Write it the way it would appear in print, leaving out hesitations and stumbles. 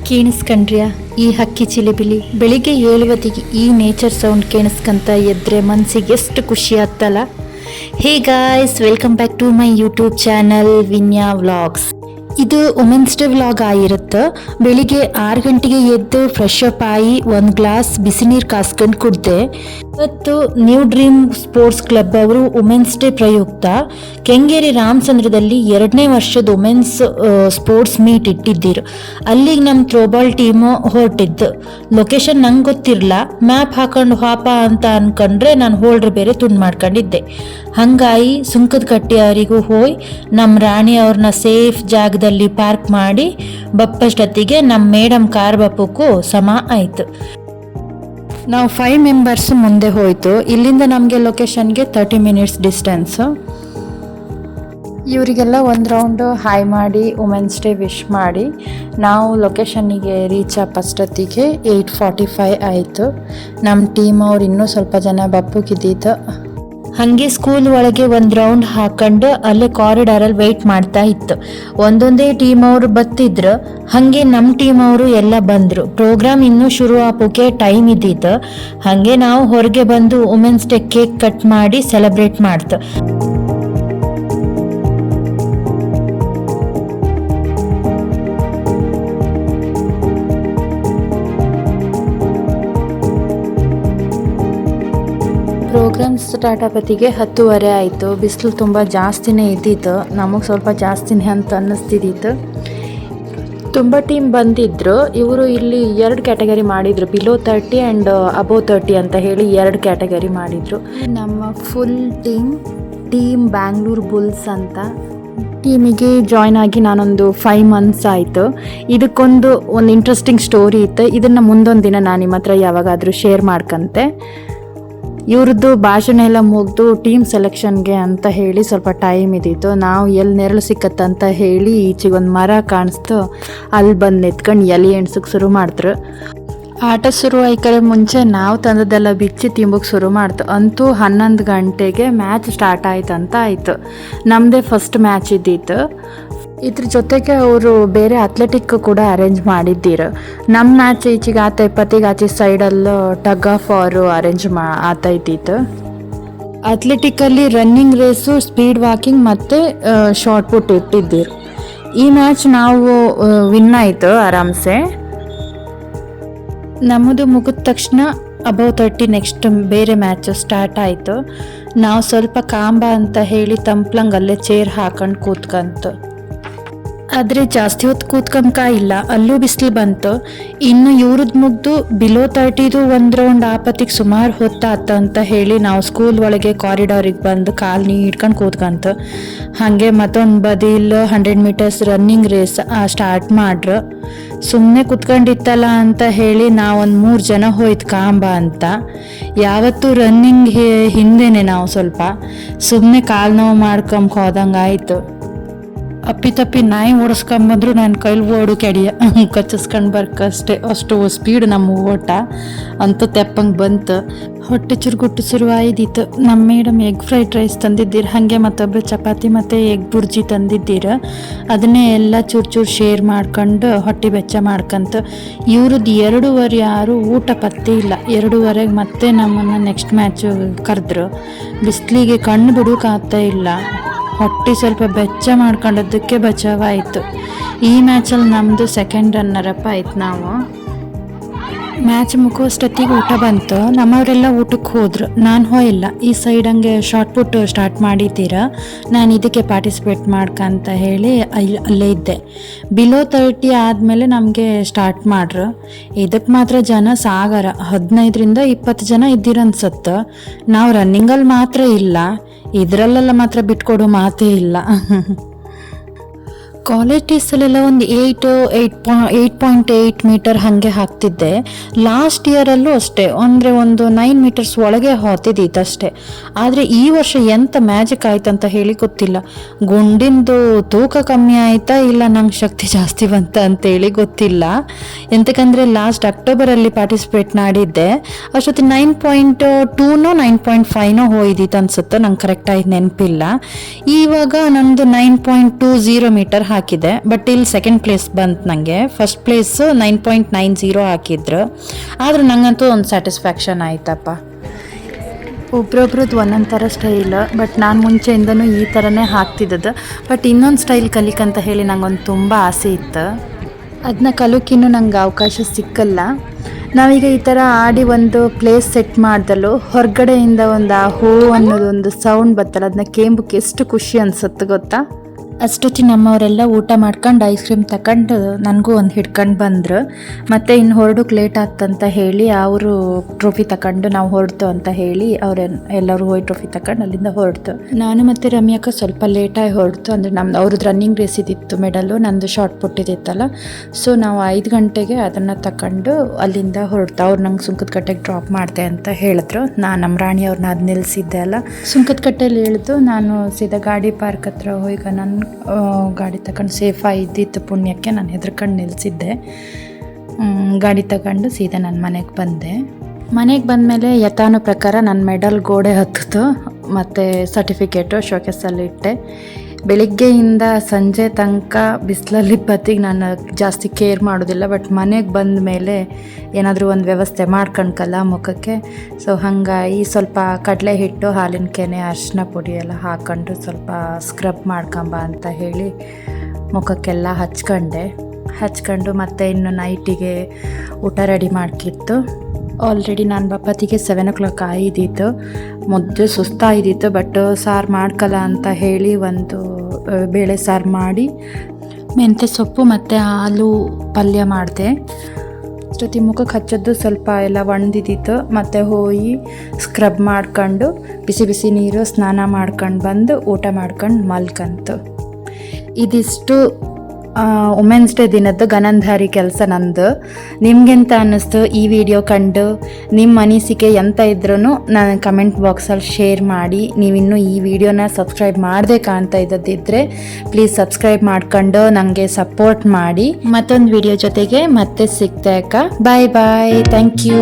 ಕೇಳಿಸ್ಕಂಡ್ರಿಯ ಈ ಹಕ್ಕಿ ಚಿಲಿಬಿಲಿ ಬೆಳಿಗ್ಗೆ ಏಳುವತ್ತಿಗೆ ಈ ನೇಚರ್ ಸೌಂಡ್ ಕೇಳಿಸ್ಕಂತ ಎದ್ರೆ ಮನಸ್ಸಿಗೆ ಎಷ್ಟು ಖುಷಿ ಆಗ್ತಲ್ಲ. Hey guys, welcome back to my YouTube channel Vinya vlogs. ಇದು ವುಮೆನ್ಸ್ ಡೇ ವ್ಲಾಗ್ ಆಗಿರುತ್ತೆ. ಬೆಳಿಗ್ಗೆ 6 ಗಂಟೆಗೆ ಎದ್ದು ಫ್ರೆಶ್ ಅಪ್ ಆಗಿ ಒಂದು ಗ್ಲಾಸ್ ಬಿಸಿ ನೀರು ಕಾಸ್ಕೊಂಡು ಕುಡ್ದೆ. ಇವತ್ತು ನ್ಯೂ ಡ್ರೀಮ್ ಸ್ಪೋರ್ಟ್ಸ್ ಕ್ಲಬ್ ಅವರು ವುಮೆನ್ಸ್ ಡೇ ಪ್ರಯುಕ್ತ ಕೆಂಗೇರಿ ರಾಮಚಂದ್ರದಲ್ಲಿ 2ನೇ ವರ್ಷದ ವುಮೆನ್ಸ್ ಸ್ಪೋರ್ಟ್ಸ್ ಮೀಟ್ ಇಟ್ಟಿದ್ದೀರು. ಅಲ್ಲಿಗೆ ನಮ್ಮ ಥ್ರೋಬಾಲ್ ಟೀಮು ಹೊರಟಿದ್ದು. ಲೊಕೇಶನ್ ನಂಗೆ ಗೊತ್ತಿರಲ್ಲ, ಮ್ಯಾಪ್ ಹಾಕೊಂಡು ಹಾಪ ಅಂತ ಅನ್ಕೊಂಡ್ರೆ ನಾನು ಹೋಲ್ಡ್ರ್ ಬೇರೆ ತುಂಡು ಮಾಡ್ಕೊಂಡಿದ್ದೆ. ಹಂಗಾಗಿ ಸುಂಕದ ಕಟ್ಟಿ ಅವರಿಗೂ ಹೋಗಿ ನಮ್ಮ ರಾಣಿ ಅವ್ರನ್ನ ಸೇಫ್ ಜಾಗದಲ್ಲಿ ಪಾರ್ಕ್ ಮಾಡಿ ಬಪ್ಪಷ್ಟೊತ್ತಿಗೆ ನಮ್ಮ ಮೇಡಮ್ ಕಾರ್ ಬಪ್ಪಕ್ಕೂ ಸಮ ಆಯಿತು. ನಾವು 5 ಮೆಂಬರ್ಸ್ ಮುಂದೆ ಹೋಯಿತು. ಇಲ್ಲಿಂದ ನಮಗೆ ಲೊಕೇಶನ್ಗೆ 30 ಮಿನಿಟ್ಸ್ ಡಿಸ್ಟೆನ್ಸು. ಇವರಿಗೆಲ್ಲ ಒಂದು ರೌಂಡು ಹಾಯ್ ಮಾಡಿ ವುಮೆನ್ಸ್ ಡೇ ವಿಶ್ ಮಾಡಿ ನಾವು ಲೊಕೇಶನ್ನಿಗೆ ರೀಚ್ ಅಷ್ಟೊತ್ತಿಗೆ 8:45 ಆಯಿತು. ನಮ್ಮ ಟೀಮ್ ಅವ್ರು ಇನ್ನೂ ಸ್ವಲ್ಪ ಜನ ಬಪ್ಪುಗಿದ್ದಿತ್ತು. ಹಾಗೆ ಸ್ಕೂಲ್ ಒಳಗೆ ಒಂದು ರೌಂಡ್ ಹಾಕೊಂಡು ಅಲ್ಲೇ ಕಾರಿಡಾರಲ್ಲಿ ವೆಯ್ಟ್ ಮಾಡ್ತಾ ಇತ್ತು. ಒಂದೊಂದೇ ಟೀಮ್ ಅವರು ಬತ್ತಿದ್ರು. ಹಾಗೆ ನಮ್ಮ ಟೀಮ್ ಅವರು ಎಲ್ಲ ಬಂದರು. ಪ್ರೋಗ್ರಾಮ್ ಇನ್ನೂ ಶುರು ಆಗೋಕ್ಕೆ ಟೈಮ್ ಇದ್ದಿತ್ತು. ಹಾಗೆ ನಾವು ಹೊರಗೆ ಬಂದು ವುಮೆನ್ಸ್ ಡೇ ಕೇಕ್ ಕಟ್ ಮಾಡಿ ಸೆಲೆಬ್ರೇಟ್ ಮಾಡ್ತು. ಪ್ರೋಗ್ರಾಮ್ ಸ್ಟಾರ್ಟ್ ಆಗೋತ್ತಿಗೆ 10:30 ಆಯಿತು. ಬಿಸಿಲು ತುಂಬ ಜಾಸ್ತಿನೇ ಇದ್ದಿತ್ತು. ನಮಗೆ ಸ್ವಲ್ಪ ಜಾಸ್ತಿನೇ ಅಂತ ಅನ್ನಿಸ್ತಿದ್ದಿತ್ತು. ತುಂಬ ಟೀಮ್ ಬಂದಿದ್ದರು. ಇವರು ಇಲ್ಲಿ 2 ಕ್ಯಾಟಗರಿ ಮಾಡಿದರು, ಬಿಲೋ 30 ಆ್ಯಂಡ್ ಅಬೋವ್ 30 ಅಂತ ಹೇಳಿ 2 ಕ್ಯಾಟಗರಿ ಮಾಡಿದರು. ನಮ್ಮ ಫುಲ್ ಟೀಮ್ ಬ್ಯಾಂಗ್ಳೂರ್ ಬುಲ್ಸ್ ಅಂತ ಟೀಮಿಗೆ ಜಾಯ್ನ್ ಆಗಿ ನಾನೊಂದು 5 ಮಂತ್ಸ್ ಆಯಿತು. ಇದಕ್ಕೊಂದು ಇಂಟ್ರೆಸ್ಟಿಂಗ್ ಸ್ಟೋರಿ ಇತ್ತು. ಇದನ್ನು ಮುಂದೊಂದು ದಿನ ನಾನು ನಿಮ್ಮ ಹತ್ರ ಯಾವಾಗಾದರೂ ಶೇರ್ ಮಾಡ್ಕಂತೆ. ಇವ್ರದ್ದು ಭಾಷಣ ಎಲ್ಲ ಮುಗಿದು ಟೀಮ್ ಸೆಲೆಕ್ಷನ್ಗೆ ಅಂತ ಹೇಳಿ ಸ್ವಲ್ಪ ಟೈಮ್ ಇದ್ದಿತ್ತು. ನಾವು ಎಲ್ಲಿ ನೆರಳು ಸಿಕ್ಕತ್ತಂತ ಹೇಳಿ ಈಚೆಗೆ ಒಂದು ಮರ ಕಾಣಿಸ್ತು, ಅಲ್ಲಿ ಬಂದು ನಿಂತ್ಕೊಂಡು ಎಲೆ ಎಣ್ಸಕ್ಕೆ ಶುರು ಮಾಡಿದ್ರು. ಆಟ ಶುರು ಆಯ್ಕರೆ ಮುಂಚೆ ನಾವು ತಂದದ್ದೆಲ್ಲ ಬಿಚ್ಚಿ ತಿಂಬಕ್ಕೆ ಶುರು ಮಾಡ್ತು. ಅಂತೂ 11 ಗಂಟೆಗೆ ಮ್ಯಾಚ್ ಸ್ಟಾರ್ಟ್ ಆಯ್ತು ಅಂತ ಆಯಿತು. ನಮ್ಮದೇ ಫಸ್ಟ್ ಮ್ಯಾಚ್ ಇದ್ದಿತ್ತು. ಇದ್ರ ಜೊತೆಗೆ ಅವರು ಬೇರೆ ಅಥ್ಲೆಟಿಕ್ ಕೂಡ ಅರೇಂಜ್ ಮಾಡಿದ್ದೀರು. ನಮ್ಮ ಮ್ಯಾಚ್ ಈಚೆಗೆ ಆತ 20 ಆಚೆ ಸೈಡಲ್ಲೂ ಟಗ್ ಆಫ್ ಅವರು ಅರೇಂಜ್ ಆತ ಇದ್ದಿತ್ತು. ಅಥ್ಲೆಟಿಕಲ್ಲಿ ರನ್ನಿಂಗ್ ರೇಸು, ಸ್ಪೀಡ್ ವಾಕಿಂಗ್ ಮತ್ತು ಶಾರ್ಟ್ ಪುಟ್ ಇಟ್ಟಿದ್ದೀರು. ಈ ಮ್ಯಾಚ್ ನಾವು ವಿನ್ ಆಯಿತು ಆರಾಮ್ಸೆ. ನಮ್ಮದು ಮುಗಿದ ತಕ್ಷಣ ಅಬೌವ್ 30 ನೆಕ್ಸ್ಟ್ ಬೇರೆ ಮ್ಯಾಚ್ ಸ್ಟಾರ್ಟ್ ಆಯಿತು. ನಾವು ಸ್ವಲ್ಪ ಕಾಂಬ ಅಂತ ಹೇಳಿ ತಂಪ್ಲಂಗಲ್ಲೇ ಚೇರ್ ಹಾಕೊಂಡು ಕೂತ್ಕಂತು. ಆದರೆ ಜಾಸ್ತಿ ಹೊತ್ತು ಕೂತ್ಕೊಂಕ ಇಲ್ಲ, ಅಲ್ಲೂ ಬಿಸಿಲು ಬಂತು. ಇನ್ನು ಇವ್ರದ್ದು ಮುಗ್ದು ಬಿಲೋ 30 ಒಂದು ರೌಂಡ್ ಆಪತ್ತಿಗೆ ಸುಮಾರು ಹೊತ್ತಾತ ಅಂತ ಹೇಳಿ ನಾವು ಸ್ಕೂಲ್ ಒಳಗೆ ಕಾರಿಡಾರಿಗೆ ಬಂದು ಕಾಲು ನೀಡ್ಕೊಂಡು ಕೂತ್ಕಂತು. ಹಾಗೆ ಮತ್ತೊಂದು ಬದಿಲ್ 100 ಮೀಟರ್ಸ್ ರನ್ನಿಂಗ್ ರೇಸ್ ಸ್ಟಾರ್ಟ್ ಮಾಡ್ರು. ಸುಮ್ಮನೆ ಕುತ್ಕೊಂಡಿತ್ತಲ್ಲ ಅಂತ ಹೇಳಿ ನಾವೊಂದು 3 ಜನ ಹೋಯ್ತು ಕಾಂಬ ಅಂತ. ಯಾವತ್ತೂ ರನ್ನಿಂಗ್ ಹಿಂದೆನೆ ನಾವು ಸ್ವಲ್ಪ ಸುಮ್ಮನೆ ಕಾಲು ನೋವು ಮಾಡ್ಕೊಂಬ ಹೋದಂಗೆ ಆಯಿತು. ಅಪ್ಪಿತಪ್ಪಿ ನಾಯಿ ಓಡಿಸ್ಕೊಂಬಂದ್ರು ನನ್ನ ಕೈಲಿ ಓಡು ಕೆಡಿಯ ಕಚ್ಚಿಸ್ಕೊಂಡು ಬರ್ಕಷ್ಟೇ, ಅಷ್ಟು ಸ್ಪೀಡ್ ನಮ್ಮ ಓಟ. ಅಂತೂ ತೆಪ್ಪಂಗೆ ಬಂತು. ಹೊಟ್ಟೆ ಚುರುಗುಟ್ಟು ಶುರುವಾಯಿದ್ದಿತ್ತು. ನಮ್ಮ ಮೇಡಮ್ ಎಗ್ ಫ್ರೈಡ್ ರೈಸ್ ತಂದಿದ್ದೀರು. ಹಾಗೆ ಮತ್ತೊಬ್ಬರು ಚಪಾತಿ ಮತ್ತು ಎಗ್ ಬುರ್ಜಿ ತಂದಿದ್ದೀರ. ಅದನ್ನೇ ಎಲ್ಲ ಚೂರು ಶೇರ್ ಮಾಡ್ಕೊಂಡು ಹೊಟ್ಟೆ ಬೆಚ್ಚ ಮಾಡ್ಕಂತು. ಇವ್ರದ್ದು 2:30 ಯಾರು ಊಟ ಪತ್ತೆ ಇಲ್ಲ. 2:30ಗೆ ಮತ್ತೆ ನಮ್ಮನ್ನು ನೆಕ್ಸ್ಟ್ ಮ್ಯಾಚು ಕರೆದ್ರು. ಬಿಸಿಲಿಗೆ ಕಣ್ಣು ಬಿಡೋಕ್ಕಾಗ್ತಾ ಇಲ್ಲ. ಹೊಟ್ಟೆ ಸ್ವಲ್ಪ ಬೆಚ್ಚ ಮಾಡ್ಕೊಂಡದ್ದಕ್ಕೆ ಬಚಾವಾಯಿತು. ಈ ಮ್ಯಾಚಲ್ಲಿ ನಮ್ಮದು ಸೆಕೆಂಡ್ ರನ್ನರಪ್ಪ ಆಯ್ತು. ನಾವು ಮ್ಯಾಚ್ ಮುಗಿಸೋಷ್ಟೊತ್ತಿಗೆ ಊಟ ಬಂತು. ನಮ್ಮವರೆಲ್ಲ ಊಟಕ್ಕೆ ಹೋದ್ರು, ನಾನು ಹೋಯಿಲ್ಲ. ಈ ಸೈಡ್ ಹಂಗೆ ಶಾರ್ಟ್ ಪುಟ್ ಸ್ಟಾರ್ಟ್ ಮಾಡಿದ್ದೀರಾ, ನಾನು ಇದಕ್ಕೆ ಪಾರ್ಟಿಸಿಪೇಟ್ ಮಾಡ್ಕಂತ ಹೇಳಿ ಅಲ್ಲೇ ಇದ್ದೆ. ಬಿಲೋ 30 ಆದಮೇಲೆ ನಮಗೆ ಸ್ಟಾರ್ಟ್ ಮಾಡ್ರು. ಇದಕ್ಕೆ ಮಾತ್ರ ಜನ ಸಾಗರ, 15ರಿಂದ 20 ಜನ ಇದ್ದೀರನ್ಸತ್ತು. ನಾವು ರನ್ನಿಂಗಲ್ಲಿ ಮಾತ್ರ ಇಲ್ಲ, ಇದರಲ್ಲೆಲ್ಲ ಮಾತ್ರ ಬಿಟ್ಕೊಡೋ ಮಾತೇ ಇಲ್ಲ. ಕಾಲೇಜ್ ಡೇಸಲ್ಲೆಲ್ಲ ಒಂದು 8.8 ಮೀಟರ್ ಹಾಗೆ ಹಾಕ್ತಿದ್ದೆ. ಲಾಸ್ಟ್ ಇಯರಲ್ಲೂ ಅಷ್ಟೇ, ಅಂದರೆ ಒಂದು 9 ಮೀಟರ್ಸ್ ಒಳಗೆ ಹೋಗ್ತಿದ್ದಿತ್ತು ಅಷ್ಟೇ. ಆದರೆ ಈ ವರ್ಷ ಎಂಥ ಮ್ಯಾಜಿಕ್ ಆಯ್ತು ಅಂತ ಹೇಳಿ ಗೊತ್ತಿಲ್ಲ. ಗುಂಡಿಂದು ತೂಕ ಕಮ್ಮಿ ಆಯಿತಾ ಇಲ್ಲ ನಂಗೆ ಶಕ್ತಿ ಜಾಸ್ತಿ ಬಂತ ಅಂತೇಳಿ ಗೊತ್ತಿಲ್ಲ. ಎಂತಕ್ಕಂದರೆ ಲಾಸ್ಟ್ ಅಕ್ಟೋಬರಲ್ಲಿ ಪಾರ್ಟಿಸಿಪೇಟ್ ಮಾಡಿದ್ದೆ. ಅಷ್ಟೊತ್ತಿ 9.2ನೋ 9.5ನೋ ಹೋಯ್ದಿತ್ತು ಅನ್ಸುತ್ತೆ, ನಂಗೆ ಕರೆಕ್ಟಾಗಿ ನೆನಪಿಲ್ಲ. ಇವಾಗ ನಮ್ಮದು 9.20 ಮೀಟರ್ ಹಾಕಿದೆ, ಬಟ್ ಇಲ್ಲಿ ಸೆಕೆಂಡ್ ಪ್ಲೇಸ್ ಬಂತು ನನಗೆ. ಫಸ್ಟ್ ಪ್ಲೇಸು 9.90 ಹಾಕಿದ್ರು, ಆದರೂ ನನಗಂತೂ ಒಂದು ಸ್ಯಾಟಿಸ್ಫ್ಯಾಕ್ಷನ್ ಆಯ್ತಪ್ಪ. ಒಬ್ರೊಬ್ರದ್ದು ಒಂದೊಂದು ಥರ ಸ್ಟೈಲ್, ಬಟ್ ನಾನು ಮುಂಚೆಯಿಂದನೂ ಈ ಥರನೇ ಹಾಕ್ತಿದ್ದದ್ದು. ಬಟ್ ಇನ್ನೊಂದು ಸ್ಟೈಲ್ ಕಲಿಕಂತ ಹೇಳಿ ನಂಗೊಂದು ತುಂಬ ಆಸೆ ಇತ್ತು, ಅದನ್ನ ಕಲಿಯೋಕ್ಕಿನ್ನೂ ನಂಗೆ ಅವಕಾಶ ಸಿಕ್ಕಲ್ಲ. ನಾವೀಗ ಈ ಥರ ಆಡಿ ಒಂದು ಪ್ಲೇಸ್ ಸೆಟ್ ಮಾಡ್ದಲ್ಲೂ ಹೊರಗಡೆಯಿಂದ ಒಂದು ಆ ಹೋ ಅನ್ನೋದೊಂದು ಸೌಂಡ್ ಬರ್ತಲ್ಲ, ಅದನ್ನ ಕೇಂಬಕ್ಕೆ ಎಷ್ಟು ಖುಷಿ ಅನಿಸುತ್ತೆ ಗೊತ್ತಾ. ಅಷ್ಟೊತ್ತಿ ನಮ್ಮವರೆಲ್ಲ ಊಟ ಮಾಡ್ಕೊಂಡು ಐಸ್ ಕ್ರೀಮ್ ತಗೊಂಡು ನನಗೂ ಒಂದು ಹಿಡ್ಕೊಂಡು ಬಂದರು. ಮತ್ತು ಇನ್ನು ಹೊರಡಕ್ಕೆ ಲೇಟ್ ಆಗ್ತಂತ ಹೇಳಿ ಅವರು ಟ್ರೋಫಿ ತಗೊಂಡು ನಾವು ಹೊರಡ್ತು ಅಂತ ಹೇಳಿ ಎಲ್ಲರೂ ಹೋಗಿ ಟ್ರೋಫಿ ತಗೊಂಡು ಅಲ್ಲಿಂದ ಹೊರಡ್ತು. ನಾನು ಮತ್ತು ರಮ್ಯಕ್ಕ ಸ್ವಲ್ಪ ಲೇಟಾಗಿ ಹೊರಡ್ತು, ಅಂದರೆ ನಮ್ದು ಅವ್ರದ್ದು ರನ್ನಿಂಗ್ ರೇಸ್ ಇದ್ದಿತ್ತು ಮೆಡಲು, ನಂದು ಶಾರ್ಟ್ ಪುಟ್ ಇದ್ದಿತ್ತಲ್ಲ. ಸೊ ನಾವು 5 ಗಂಟೆಗೆ ಅದನ್ನು ತಗೊಂಡು ಅಲ್ಲಿಂದ ಹೊರಡ್ತು. ಅವ್ರು ನಂಗೆ ಸುಂಕದಕಟ್ಟೆಗೆ ಡ್ರಾಪ್ ಮಾಡಿದೆ ಅಂತ ಹೇಳಿದ್ರು. ನಾನು ನಮ್ಮ ರಾಣಿ ಅವ್ರನ್ನ ಅದು ನಿಲ್ಲಿಸಿದ್ದೆ ಅಲ್ಲ, ಸುಂಕದಕಟ್ಟೆಯಲ್ಲಿ ಇಳಿದು ನಾನು ಸೀದಾ ಗಾಡಿ ಪಾರ್ಕ್ ಹತ್ರ ಹೋಗಿ ನನ್ನ ಗಾಡಿ ತಗೊಂಡು ಸೇಫಾಗಿ ಇದ್ದಿತ್ತು ಪುಣ್ಯಕ್ಕೆ ನಾನು ಹೆದರ್ಕೊಂಡು ನಿಲ್ಲಿಸಿದ್ದೆ. ಗಾಡಿ ತಗೊಂಡು ಸೀದಾ ನನ್ನ ಮನೆಗೆ ಬಂದೆ. ಮನೆಗೆ ಬಂದಮೇಲೆ ಯಥಾನು ಪ್ರಕಾರ ನನ್ನ ಮೆಡಲ್ ಗೋಡೆ ಹತ್ತಿತು ಮತ್ತು ಸರ್ಟಿಫಿಕೇಟು ಶೋಕೇಸಲ್ಲಿ ಇಟ್ಟೆ. ಬೆಳಿಗ್ಗೆಯಿಂದ ಸಂಜೆ ತನಕ ಬಿಸಿಲಲ್ಲಿ ಬತ್ತಿಗೆ ನಾನು ಜಾಸ್ತಿ ಕೇರ್ ಮಾಡೋದಿಲ್ಲ, ಬಟ್ ಮನೆಗೆ ಬಂದ ಮೇಲೆ ಏನಾದರೂ ಒಂದು ವ್ಯವಸ್ಥೆ ಮಾಡ್ಕೊಂಡ್ಕಲ್ಲ ಮುಖಕ್ಕೆ. ಸೊ ಹಾಗಾಗಿ ಸ್ವಲ್ಪ ಕಡಲೆ ಹಿಟ್ಟು, ಹಾಲಿನ ಕೆನೆ, ಅರಿಶಿನ ಪುಡಿ ಎಲ್ಲ ಹಾಕ್ಕೊಂಡು ಸ್ವಲ್ಪ ಸ್ಕ್ರಬ್ ಮಾಡ್ಕೊಂಬ ಅಂತ ಹೇಳಿ ಮುಖಕ್ಕೆಲ್ಲ ಹಚ್ಕೊಂಡು ಮತ್ತೆ ಇನ್ನು ನೈಟಿಗೆ ಊಟ ರೆಡಿ ಮಾಡ್ಕಿತ್ತು. ಆಲ್ರೆಡಿ ನಾನು ಬಪ್ಪತ್ತಿಗೆ 7 o'clock ಆಗಿದ್ದಿತ್ತು. ಮುದ್ದೆ ಸುಸ್ತಾಗಿದ್ದಿತ್ತು, ಬಟ್ ಸಾರು ಮಾಡ್ಕಲ್ಲ ಅಂತ ಹೇಳಿ ಒಂದು ಬೇಳೆ ಸಾರು ಮಾಡಿ ಮೆಂತ್ಯ ಸೊಪ್ಪು ಮತ್ತು ಆಲೂ ಪಲ್ಯ ಮಾಡಿದೆ. ಅಷ್ಟೊತ್ತಿ ಮುಖಕ್ಕೆ ಹಚ್ಚೋದು ಸ್ವಲ್ಪ ಎಲ್ಲ ಒಣದಿದ್ದಿತ್ತು. ಮತ್ತು ಹೋಗಿ ಸ್ಕ್ರಬ್ ಮಾಡ್ಕೊಂಡು ಬಿಸಿ ಬಿಸಿ ನೀರು ಸ್ನಾನ ಮಾಡ್ಕೊಂಡು ಬಂದು ಊಟ ಮಾಡ್ಕೊಂಡು ಮಲ್ಕಂತು. ಇದಿಷ್ಟು ವುಮೆನ್ಸ್ ಡೇ ದಿನದ್ದು ಗನಂಧಾರಿ ಕೆಲಸ ನಂದು. ನಿಮಗೆಂತ ಅನ್ನಿಸ್ತು ಈ ವಿಡಿಯೋ ಕಂಡು? ನಿಮ್ಮ ಅನಿಸಿಕೆ ಎಂತ ಇದ್ರೂ ನಾನು ಕಮೆಂಟ್ ಬಾಕ್ಸಲ್ಲಿ ಶೇರ್ ಮಾಡಿ. ನೀವಿನ್ನೂ ಈ ವಿಡಿಯೋನ ಸಬ್ಸ್ಕ್ರೈಬ್ ಮಾಡದೆ ಕಾಣ್ತಾ ಇದ್ದದಿದ್ದರೆ ಪ್ಲೀಸ್ ಸಬ್ಸ್ಕ್ರೈಬ್ ಮಾಡ್ಕೊಂಡು ನನಗೆ ಸಪೋರ್ಟ್ ಮಾಡಿ. ಮತ್ತೊಂದು ವಿಡಿಯೋ ಜೊತೆಗೆ ಮತ್ತೆ ಸಿಗ್ತೆ ಅಕ್ಕ. ಬಾಯ್ ಬಾಯ್, ಥ್ಯಾಂಕ್ ಯು.